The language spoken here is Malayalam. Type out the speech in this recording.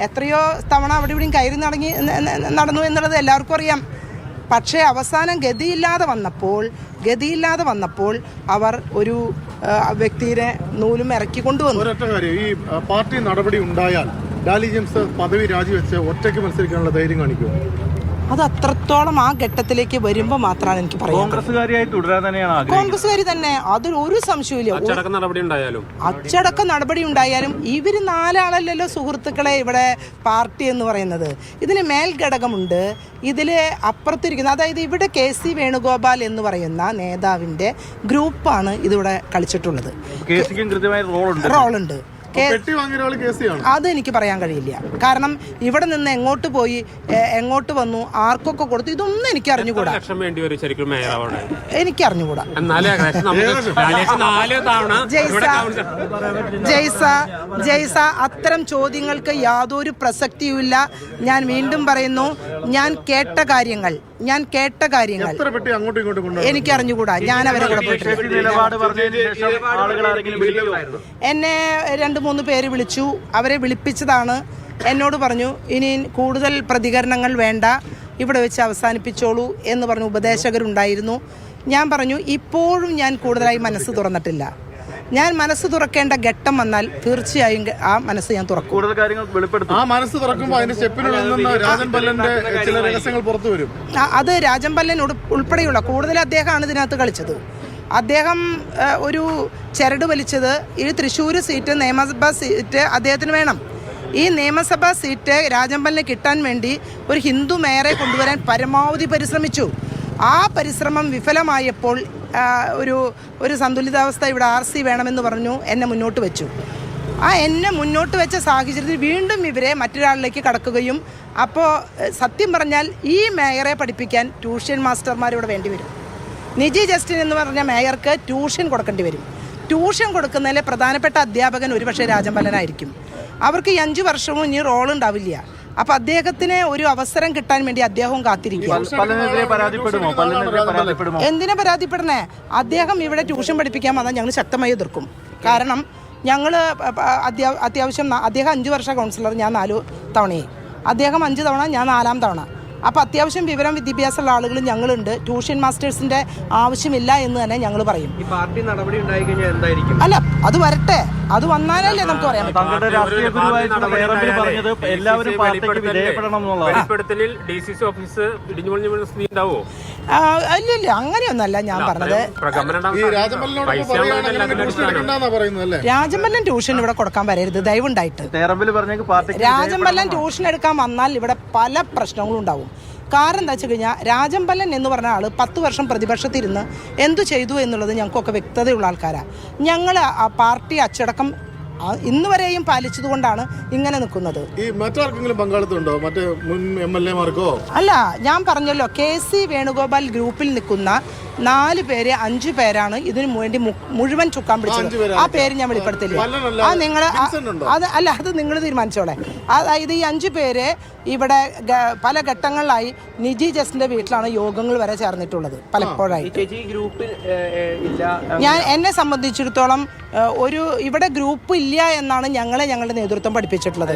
എത്രയോ തവണ അവിടെ ഇവിടെയും കയറി നടന്നു എന്നുള്ളത് എല്ലാവർക്കും അറിയാം. പക്ഷേ അവസാനം ഗതിയില്ലാതെ വന്നപ്പോൾ അവർ ഒരു വ്യക്തിയെ നൂലും ഇറക്കി കൊണ്ടുവന്നു. ഒരൊറ്റ കാര്യം, ഈ പാർട്ടി നടപടി ഉണ്ടായാൽ ഡാലി ജെയിംസ് പദവി രാജിവെച്ച് ഒറ്റയ്ക്ക് മത്സരിക്കാനുള്ള ധൈര്യം കാണിക്കുമോ? അത് അത്രത്തോളം ആ ഘട്ടത്തിലേക്ക് വരുമ്പോൾ മാത്രമാണ് എനിക്ക് പറയാം. കോൺഗ്രസ്സുകാരിയായി തുടരാൻ തന്നെയാണ് കോൺഗ്രസ്സുകാരി തന്നെ, അതിൽ ഒരു സംശയമില്ല. അച്ചടക്ക നടപടി ഉണ്ടായാലും ഇവർ 4 ആളല്ലല്ലോ സുഹൃത്തുക്കളെ ഇവിടെ പാർട്ടി എന്ന് പറയുന്നത്. ഇതിന് മേൽഘടകമുണ്ട്, ഇതിൽ അപ്പുറത്തിരിക്കുന്നത്, അതായത് ഇവിടെ KC വേണുഗോപാൽ എന്ന് പറയുന്ന നേതാവിൻ്റെ ഗ്രൂപ്പാണ് ഇതിവിടെ കളിച്ചിട്ടുള്ളത്. റോളുണ്ട്. അത് എനിക്ക് പറയാൻ കഴിയില്ല. കാരണം ഇവിടെ നിന്ന് എങ്ങോട്ട് പോയി എങ്ങോട്ട് വന്നു ആർക്കൊക്കെ കൊടുത്തു ഇതൊന്നും എനിക്ക് അറിഞ്ഞുകൂടാ. എനിക്ക് അറിഞ്ഞുകൂടാ. ജയ്സ അത്തരം ചോദ്യങ്ങൾക്ക് യാതൊരു പ്രസക്തിയുമില്ല. ഞാൻ വീണ്ടും പറയുന്നു, ഞാൻ കേട്ട കാര്യങ്ങൾ എനിക്ക് അറിഞ്ഞുകൂടാ. ഞാൻ അവരെ കൂടെ എന്നെ 2-3 പേര് വിളിച്ചു. അവരെ വിളിപ്പിച്ചതാണ്. എന്നോട് പറഞ്ഞു ഇനി കൂടുതൽ പ്രതികരണങ്ങൾ വേണ്ട, ഇവിടെ വെച്ച് അവസാനിപ്പിച്ചോളൂ എന്ന് പറഞ്ഞു ഉപദേശകരുണ്ടായിരുന്നു. ഞാൻ പറഞ്ഞു ഇപ്പോഴും ഞാൻ കൂടുതലായി മനസ്സ് തുറന്നിട്ടില്ല. ഞാൻ മനസ്സ് തുറക്കേണ്ട ഘട്ടം വന്നാൽ തീർച്ചയായും ആ മനസ്സ് ഞാൻ തുറക്കും. കൂടുതൽ കാര്യങ്ങൾ വെളിപ്പെടുത്തും. ആ മനസ്സ് തുറക്കുമ്പോൾ അതിന്റെ സ്റ്റെപ്പിനുള്ളിൽ രാജൻ പല്ലന്റെ ചില രഹസ്യങ്ങൾ പുറത്തു വരും. അത് രാജൻ പല്ലൻ ഉൾപ്പെടെയുള്ള കൂടുതൽ അദ്ദേഹമാണ് ഇതിനകത്ത് കളിച്ചത്. അദ്ദേഹം ഒരു ചരട് വലിച്ചത് ഈ തൃശ്ശൂർ സീറ്റ്, നിയമസഭാ സീറ്റ് അദ്ദേഹത്തിന് വേണം. ഈ നിയമസഭാ സീറ്റ് രാജൻ പല്ലന് കിട്ടാൻ വേണ്ടി ഒരു ഹിന്ദു മേയറെ കൊണ്ടുവരാൻ പരമാവധി പരിശ്രമിച്ചു. ആ പരിശ്രമം വിഫലമായപ്പോൾ ഒരു സന്തുലിതാവസ്ഥ ഇവിടെ RC വേണമെന്ന് പറഞ്ഞു എന്നെ മുന്നോട്ട് വെച്ചു. എന്നെ മുന്നോട്ട് വെച്ച സാഹചര്യത്തിൽ വീണ്ടും ഇവരെ മറ്റൊരാളിലേക്ക് കടക്കുകയും, അപ്പോൾ സത്യം പറഞ്ഞാൽ ഈ മേയറെ പഠിപ്പിക്കാൻ ട്യൂഷൻ മാസ്റ്റർമാർ ഇവിടെ വേണ്ടി വരും. നിജി ജസ്റ്റിൻ എന്ന് പറഞ്ഞ മേയർക്ക് ട്യൂഷൻ കൊടുക്കേണ്ടി വരും. ട്യൂഷൻ കൊടുക്കുന്നതിലെ പ്രധാനപ്പെട്ട അധ്യാപകൻ ഒരുപക്ഷെ രാജൻ പല്ലനായിരിക്കും. അവർക്ക് ഈ 5 വർഷവും ഇനി റോൾ ഉണ്ടാവില്ല. അപ്പൊ അദ്ദേഹത്തിന് ഒരു അവസരം കിട്ടാൻ വേണ്ടി അദ്ദേഹവും കാത്തിരിക്കുക. എന്തിനാ പരാതിപ്പെടണേ? അദ്ദേഹം ഇവിടെ ട്യൂഷൻ പഠിപ്പിക്കാൻ വന്നാൽ ഞങ്ങൾ ശക്തമായി എതിർക്കും. കാരണം ഞങ്ങൾ അത്യാവശ്യം അദ്ദേഹം 5 വർഷ കൗൺസിലർ, ഞാൻ 4 തവണയായി. അദ്ദേഹം 5 തവണ, ഞാൻ 4ാം തവണ. അപ്പോൾ അത്യാവശ്യം വിദ്യാഭ്യാസമുള്ള ആളുകളും ഞങ്ങളുണ്ട്. ട്യൂഷൻ മാസ്റ്റേഴ്സിന്റെ ആവശ്യമില്ല എന്ന് തന്നെ ഞങ്ങൾ പറയും. ഈ പാർട്ടി നടപടി ഉണ്ടായി കഴിഞ്ഞാൽ എന്തായിരിക്കും? അല്ല, അത് വരട്ടെ, അത് വന്നാലല്ലേ നമുക്ക് പറയാൻ പറ്റും. ഇല്ല അങ്ങനെയൊന്നല്ല ഞാൻ പറഞ്ഞത്. രാജമല്ലൻ ട്യൂഷൻ ഇവിടെ കൊടുക്കാൻ വരരുത് ദയവുണ്ടായിട്ട്. രാജമല്ലൻ ട്യൂഷൻ എടുക്കാൻ വന്നാൽ ഇവിടെ പല പ്രശ്നങ്ങളും ഉണ്ടാവും. കാരണം എന്താ വെച്ച് കഴിഞ്ഞാൽ രാജൻ പല്ലൻ എന്ന് പറഞ്ഞ ആൾ 10 വർഷം പ്രതിപക്ഷത്തിരുന്ന് എന്തു ചെയ്തു എന്നുള്ളത് ഞങ്ങൾക്കൊക്കെ വ്യക്തതയുള്ള ആൾക്കാരാണ്. ഞങ്ങൾ ആ പാർട്ടി അച്ചടക്കം ഇന്ന് വരെയും പാലിച്ചതുകൊണ്ടാണ് ഇങ്ങനെ നിൽക്കുന്നത്. അല്ല, ഞാൻ പറഞ്ഞല്ലോ, KC വേണുഗോപാൽ ഗ്രൂപ്പിൽ നിൽക്കുന്ന 4 പേര് 5 പേരാണ് ഇതിനു വേണ്ടി മുഴുവൻ ചുക്കാൻ പിടിച്ചത്. ആ പേര് ഞാൻ വെളിപ്പെടുത്തില്ല. അത് നിങ്ങൾ തീരുമാനിച്ചോളെ. അതായത് ഈ 5 പേര് ഇവിടെ പല ഘട്ടങ്ങളിലായി നിജി ജസ്റ്റിന്റെ വീട്ടിലാണ് യോഗങ്ങൾ വരെ ചേർന്നിട്ടുള്ളത് പലപ്പോഴായി. എന്നെ സംബന്ധിച്ചിടത്തോളം ഇവിടെ ഗ്രൂപ്പ് ഇല്ല എന്നാണ് ഞങ്ങളുടെ നേതൃത്വം പഠിപ്പിച്ചിട്ടുള്ളത്.